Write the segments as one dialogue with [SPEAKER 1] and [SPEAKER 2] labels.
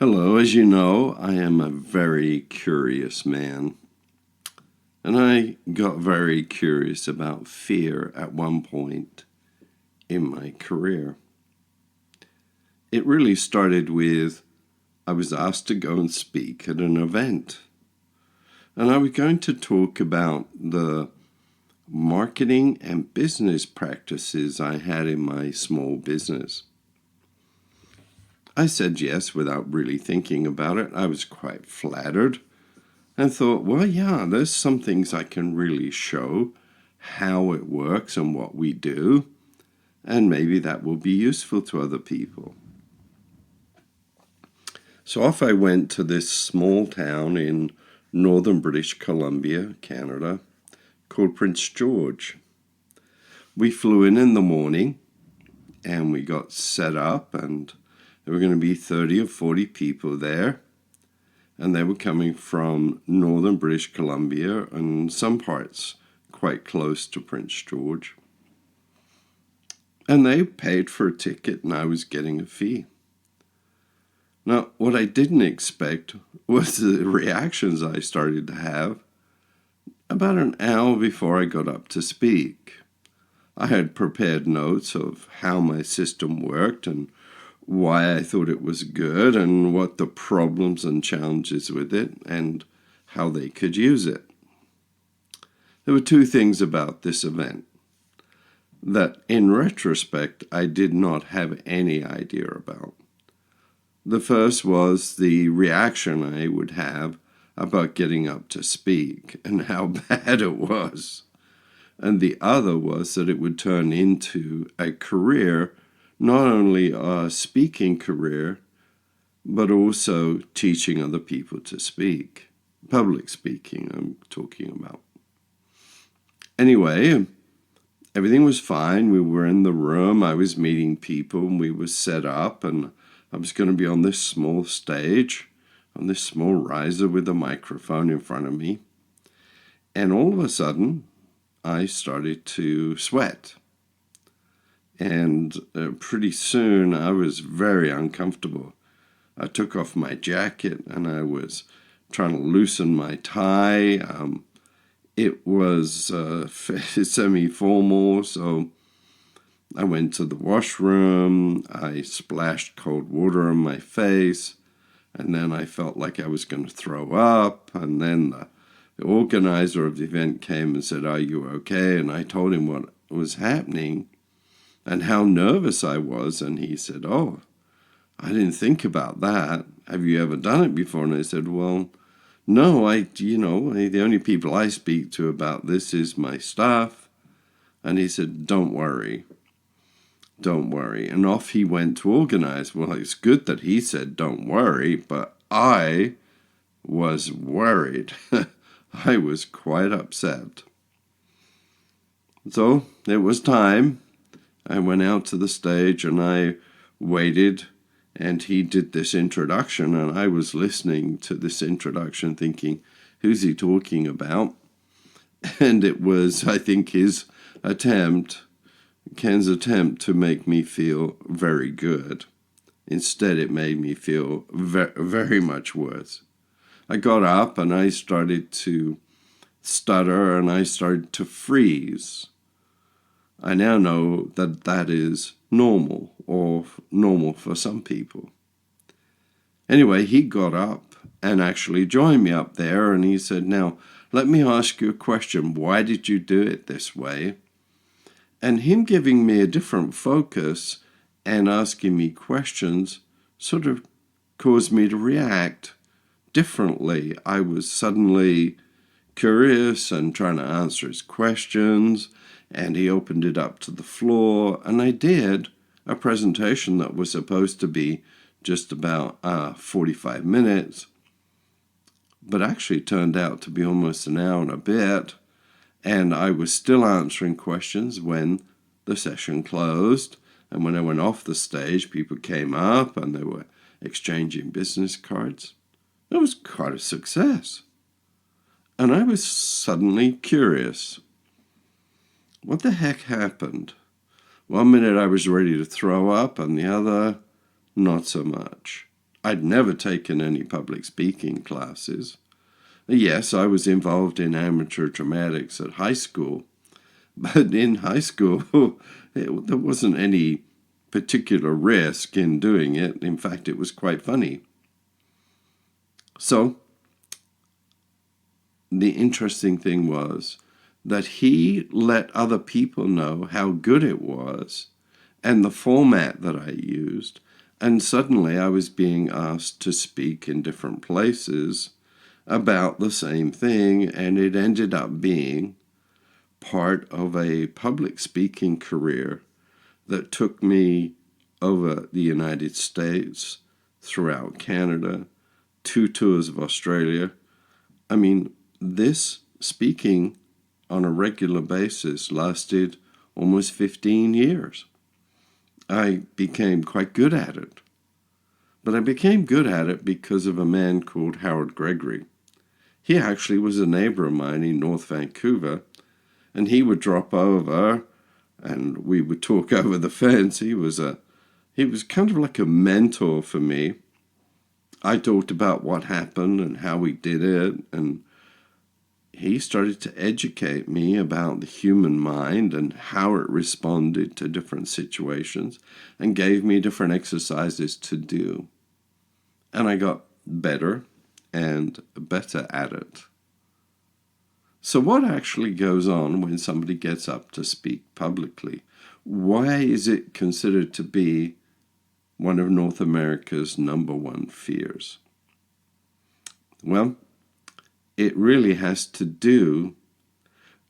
[SPEAKER 1] Hello, as you know, I am a very curious man, and I got very curious about fear at one point in my career. It really started with I was asked to go and speak at an event, and I was going to talk about the marketing and business practices I had in my small business. I said yes without really thinking about it. I was quite flattered and thought, well, yeah, there's some things I can really show how it works and what we do, and maybe that will be useful to other people. So off I went to this small town in northern British Columbia, Canada, called Prince George. We flew in the morning, and we got set up, and there were going to be 30 or 40 people there, and they were coming from northern British Columbia and some parts quite close to Prince George. And they paid for a ticket, and I was getting a fee. Now, what I didn't expect was the reactions I started to have about an hour before I got up to speak. I had prepared notes of how my system worked and why I thought it was good and what the problems and challenges with it and how they could use it. There were two things about this event that, in retrospect, I did not have any idea about. The first was the reaction I would have about getting up to speak and how bad it was. And the other was that it would turn into a career, not only a speaking career, but also teaching other people to speak. Public speaking, I'm talking about. Anyway, everything was fine. We were in the room. I was meeting people, and we were set up, and I was going to be on this small stage, on this small riser with a microphone in front of me. And all of a sudden, I started to sweat. And pretty soon, I was very uncomfortable. I took off my jacket, and I was trying to loosen my tie. It was semi-formal, so I went to the washroom. I splashed cold water on my face, and then I felt like I was going to throw up. And then the organizer of the event came and said, "Are you okay?" And I told him what was happening and how nervous I was. And he said, "Oh, I didn't think about that. Have you ever done it before?" And I said, "Well, no, the only people I speak to about this is my staff." And he said, "Don't worry. Don't worry." And off he went to organize. Well, it's good that he said, "Don't worry," but I was worried. I was quite upset. So it was time. I went out to the stage and I waited, and he did this introduction, and I was listening to this introduction thinking, who's he talking about? And it was, I think, Ken's attempt to make me feel very good. Instead, it made me feel very much worse. I got up and I started to stutter and I started to freeze. I now know that that is normal, or normal for some people. Anyway, he got up and actually joined me up there, and he said, "Now, let me ask you a question. Why did you do it this way?" And him giving me a different focus and asking me questions sort of caused me to react differently. I was suddenly curious and trying to answer his questions, and he opened it up to the floor, and I did a presentation that was supposed to be just about 45 minutes, but actually turned out to be almost an hour and a bit, and I was still answering questions when the session closed, and when I went off the stage, people came up and they were exchanging business cards. It was quite a success. And I was suddenly curious. What the heck happened? One minute I was ready to throw up, and the other, not so much. I'd never taken any public speaking classes. Yes, I was involved in amateur dramatics at high school, but in high school, there wasn't any particular risk in doing it. In fact, it was quite funny. So, the interesting thing was that he let other people know how good it was and the format that I used. And suddenly I was being asked to speak in different places about the same thing, and it ended up being part of a public speaking career that took me over the United States, throughout Canada, 2 tours of Australia. I mean, this speaking on a regular basis lasted almost 15 years. I became quite good at it. But I became good at it because of a man called Howard Gregory. He actually was a neighbor of mine in North Vancouver, and he would drop over and we would talk over the fence. He was kind of like a mentor for me. I talked about what happened and how we did it, and he started to educate me about the human mind and how it responded to different situations, and gave me different exercises to do. And I got better and better at it. So what actually goes on when somebody gets up to speak publicly? Why is it considered to be one of North America's #1 fears? Well, it really has to do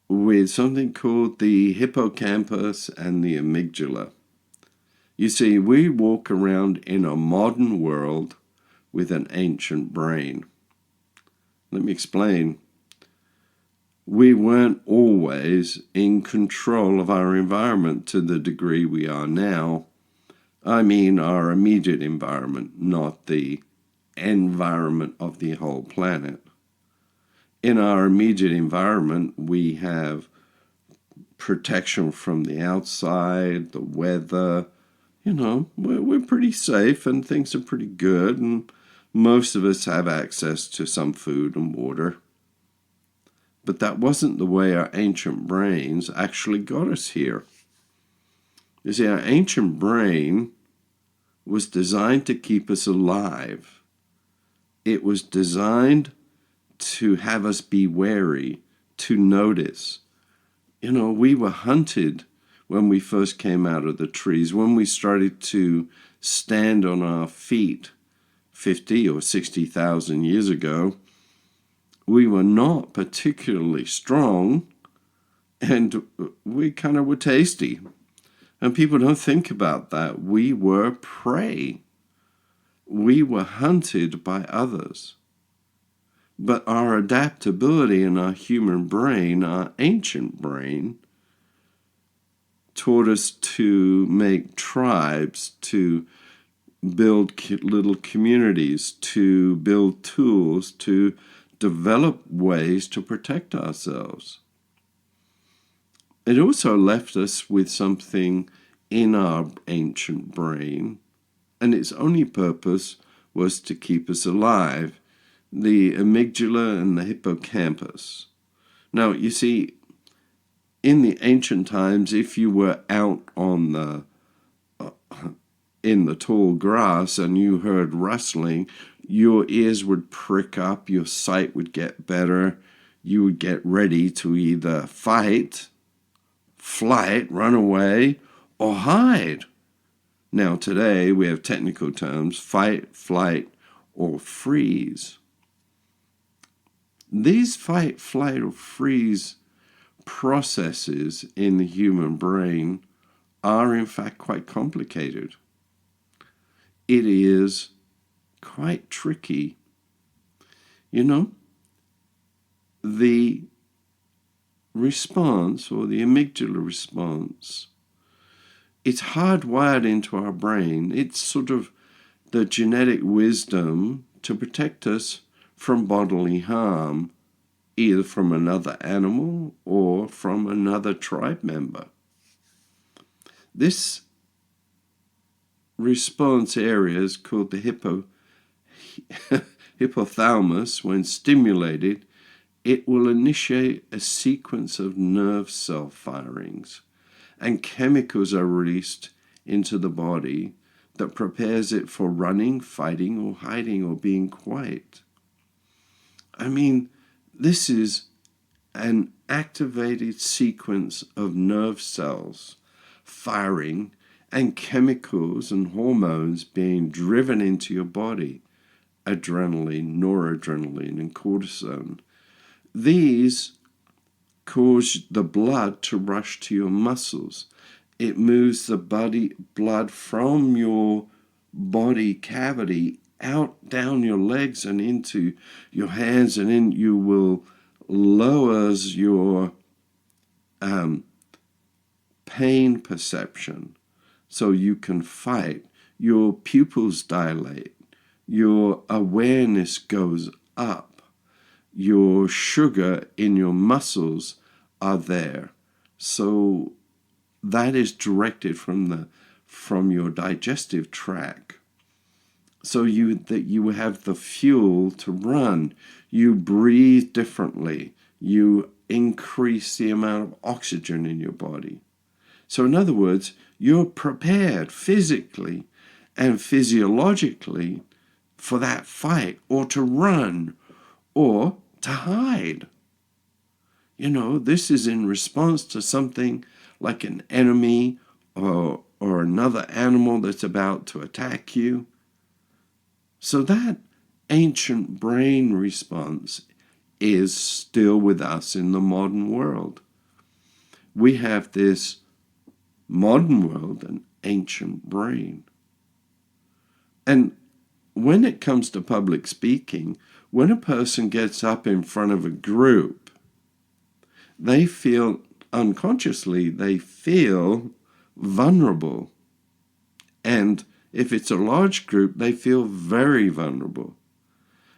[SPEAKER 1] with something called the hippocampus and the amygdala. You see, we walk around in a modern world with an ancient brain. Let me explain. We weren't always in control of our environment to the degree we are now. I mean our immediate environment, not the environment of the whole planet. In our immediate environment, we have protection from the outside, the weather. We're pretty safe and things are pretty good, and most of us have access to some food and water. But that wasn't the way our ancient brains actually got us here. You see, our ancient brain was designed to keep us alive. It was designed to have us be wary, to notice. We were hunted when we first came out of the trees, when we started to stand on our feet 50 or 60,000 years ago. We were not particularly strong, and we kind of were tasty. And people don't think about that. We were prey. We were hunted by others. But our adaptability in our human brain, our ancient brain, taught us to make tribes, to build little communities, to build tools, to develop ways to protect ourselves. It also left us with something in our ancient brain, and its only purpose was to keep us alive, the amygdala and the hippocampus. Now, you see, in the ancient times, if you were out on in the tall grass and you heard rustling, your ears would prick up, your sight would get better, you would get ready to either fight, flight, run away, or hide. Now today we have technical terms: fight, flight, or freeze. These fight, flight, or freeze processes in the human brain are in fact quite complicated. It is quite tricky. The response, or the amygdala response, it's hardwired into our brain. It's sort of the genetic wisdom to protect us from bodily harm, either from another animal or from another tribe member. This response area is called the hypothalamus, when stimulated, it will initiate a sequence of nerve cell firings, and chemicals are released into the body that prepares it for running, fighting, or hiding, or being quiet. I mean, this is an activated sequence of nerve cells firing and chemicals and hormones being driven into your body. Adrenaline, noradrenaline, and cortisone. These cause the blood to rush to your muscles. It moves the blood from your body cavity out down your legs and into your hands, and then you will lowers your pain perception so you can fight. Your pupils dilate. Your awareness goes up. Your sugar in your muscles are there. So that is directed from your digestive tract. So you have the fuel to run. You breathe differently. You increase the amount of oxygen in your body. So in other words, you're prepared physically and physiologically for that fight, or to run, or to hide. This is in response to something like an enemy or another animal that's about to attack you. So that ancient brain response is still with us in the modern world. We have this modern world and ancient brain. And when it comes to public speaking, when a person gets up in front of a group, they feel unconsciously, vulnerable. And if it's a large group, they feel very vulnerable.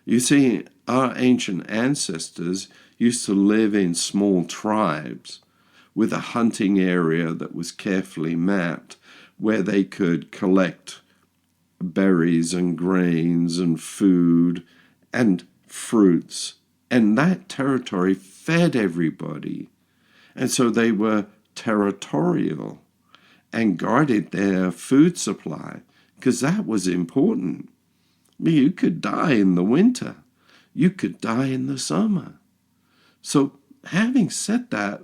[SPEAKER 1] You see, our ancient ancestors used to live in small tribes with a hunting area that was carefully mapped, where they could collect berries and grains and food and fruits. And that territory fed everybody. And so they were territorial and guarded their food supply, because that was important. You could die in the winter. You could die in the summer. So having said that,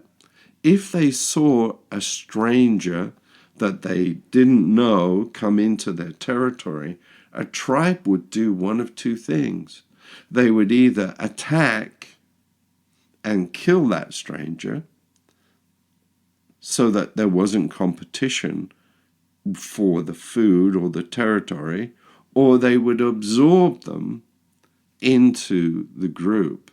[SPEAKER 1] if they saw a stranger that they didn't know come into their territory, a tribe would do one of two things. They would either attack and kill that stranger so that there wasn't competition for the food or the territory, or they would absorb them into the group.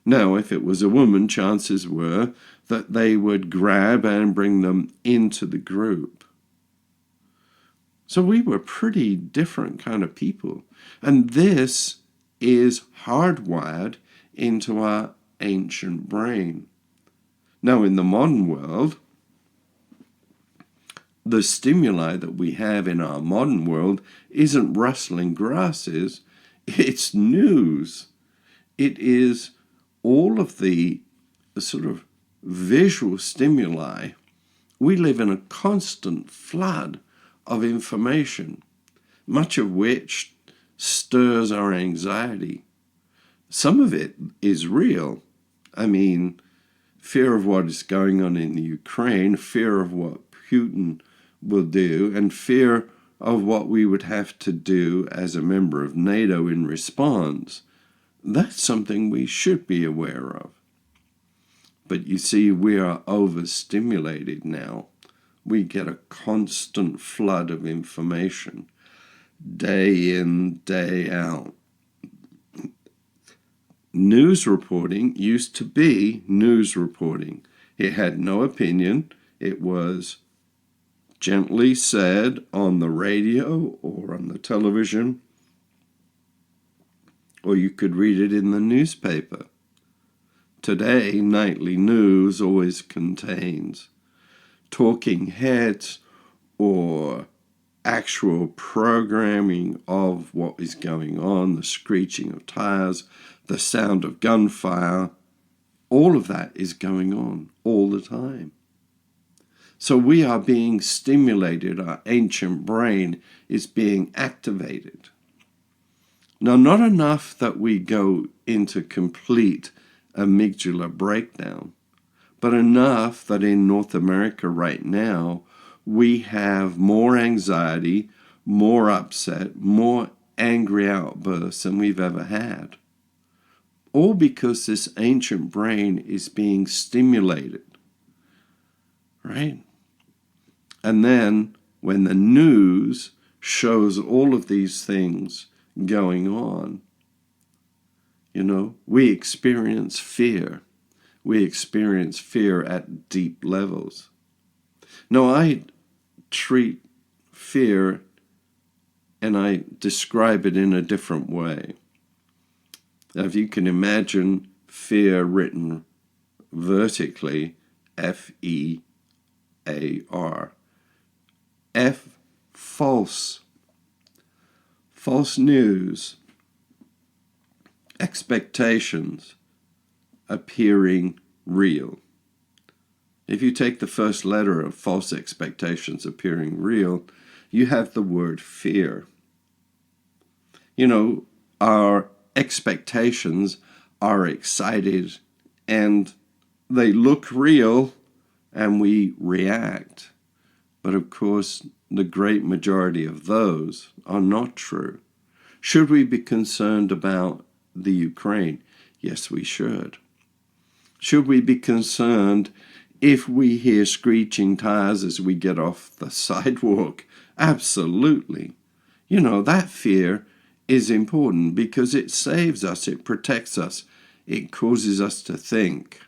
[SPEAKER 1] Now, if it was a woman, chances were that they would grab and bring them into the group. So we were pretty different kind of people. And this is hardwired into our ancient brain. Now, in the modern world, the stimuli that we have in our modern world isn't rustling grasses, it's news. It is all of the sort of visual stimuli. We live in a constant flood of information, much of which stirs our anxiety. Some of it is real. I mean, fear of what is going on in the Ukraine, fear of what Putin will do, and fear of what we would have to do as a member of NATO in response. That's something we should be aware of. But you see, we are overstimulated now. We get a constant flood of information, day in, day out. News reporting used to be news reporting. It had no opinion. It was gently said on the radio or on the television, or you could read it in the newspaper. Today, nightly news always contains talking heads or actual programming of what is going on, the screeching of tires, the sound of gunfire, all of that is going on all the time. So we are being stimulated, our ancient brain is being activated. Now, not enough that we go into complete amygdala breakdown, but enough that in North America right now, we have more anxiety, more upset, more angry outbursts than we've ever had. All because this ancient brain is being stimulated, right? And then when the news shows all of these things going on, we experience fear. We experience fear at deep levels. Now, I treat fear and I describe it in a different way. If you can imagine fear written vertically, F-E-A-R. F, false. False news. Expectations appearing real. If you take the first letter of false expectations appearing real, you have the word fear. Our expectations are excited and they look real and we react. But of course, the great majority of those are not true. Should we be concerned about the Ukraine? Yes, we should. Should we be concerned if we hear screeching tires as we get off the sidewalk? Absolutely. That fear is important because it saves us, it protects us, it causes us to think.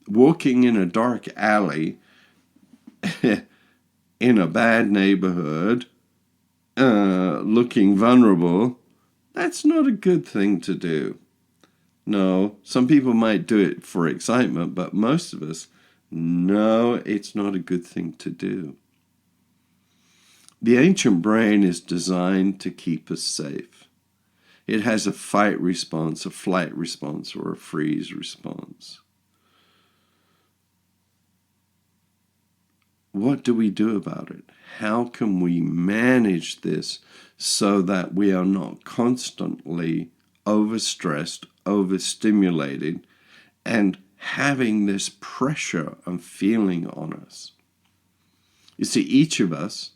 [SPEAKER 1] Walking in a dark alley in a bad neighborhood, looking vulnerable, that's not a good thing to do. No, some people might do it for excitement, but most of us, no, it's not a good thing to do. The ancient brain is designed to keep us safe. It has a fight response, a flight response, or a freeze response. What do we do about it? How can we manage this so that we are not constantly overstressed, overstimulated, and having this pressure and feeling on us? You see, each of us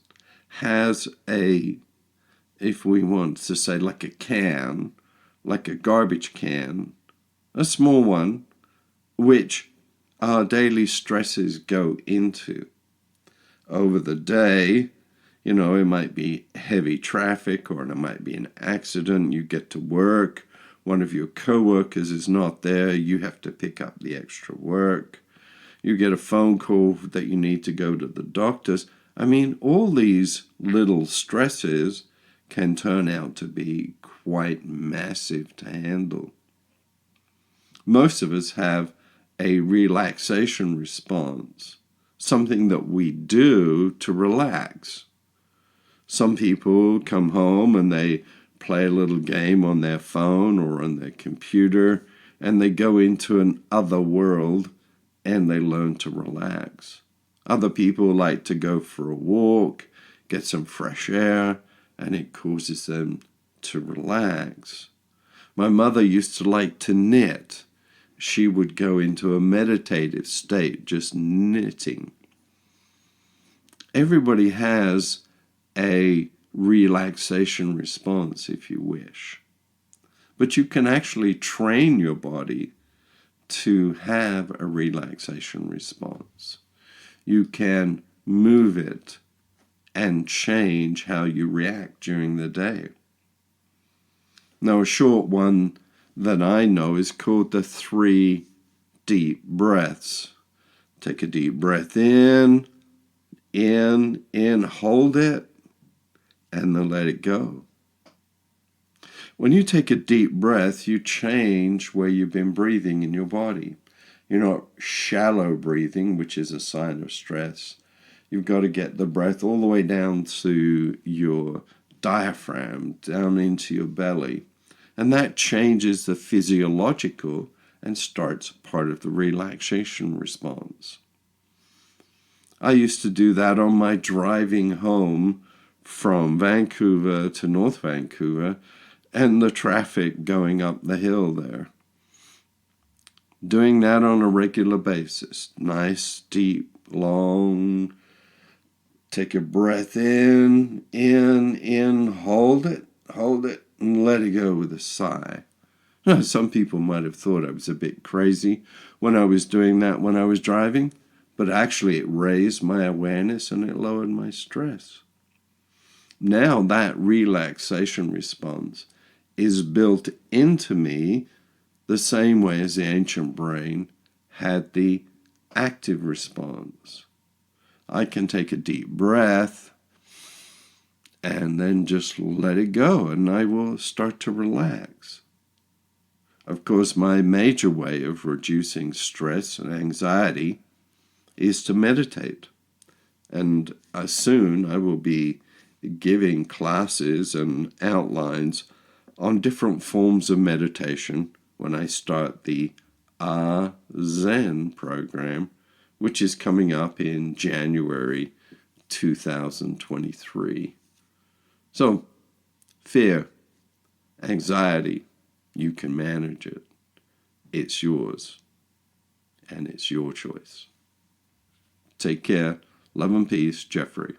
[SPEAKER 1] has if we want to say like a can, like a garbage can, a small one, which our daily stresses go into. Over the day, it might be heavy traffic or it might be an accident. You get to work, one of your coworkers is not there, you have to pick up the extra work. You get a phone call that you need to go to the doctor's. All these little stresses can turn out to be quite massive to handle. Most of us have a relaxation response, something that we do to relax. Some people come home and they play a little game on their phone or on their computer, and they go into an other world and they learn to relax. Other people like to go for a walk, get some fresh air, and it causes them to relax. My mother used to like to knit. She would go into a meditative state, just knitting. Everybody has a relaxation response, if you wish. But you can actually train your body to have a relaxation response. You can move it and change how you react during the day. Now, a short one that I know is called the 3 deep breaths. Take a deep breath in, hold it, and then let it go. When you take a deep breath, you change where you've been breathing in your body. You're not shallow breathing, which is a sign of stress. You've got to get the breath all the way down to your diaphragm, down into your belly. And that changes the physiological and starts part of the relaxation response. I used to do that on my driving home from Vancouver to North Vancouver and the traffic going up the hill there. Doing that on a regular basis. Nice, deep, long. Take a breath in, hold it, and let it go with a sigh. Now, some people might have thought I was a bit crazy when I was doing that when I was driving, but actually it raised my awareness and it lowered my stress. Now that relaxation response is built into me the same way as the ancient brain had the active response. I can take a deep breath and then just let it go, and I will start to relax. Of course, my major way of reducing stress and anxiety is to meditate. And soon I will be giving classes and outlines on different forms of meditation when I start the Zen program, which is coming up in January 2023. So, fear, anxiety, you can manage it. It's yours, and it's your choice. Take care. Love and peace, Jeffrey.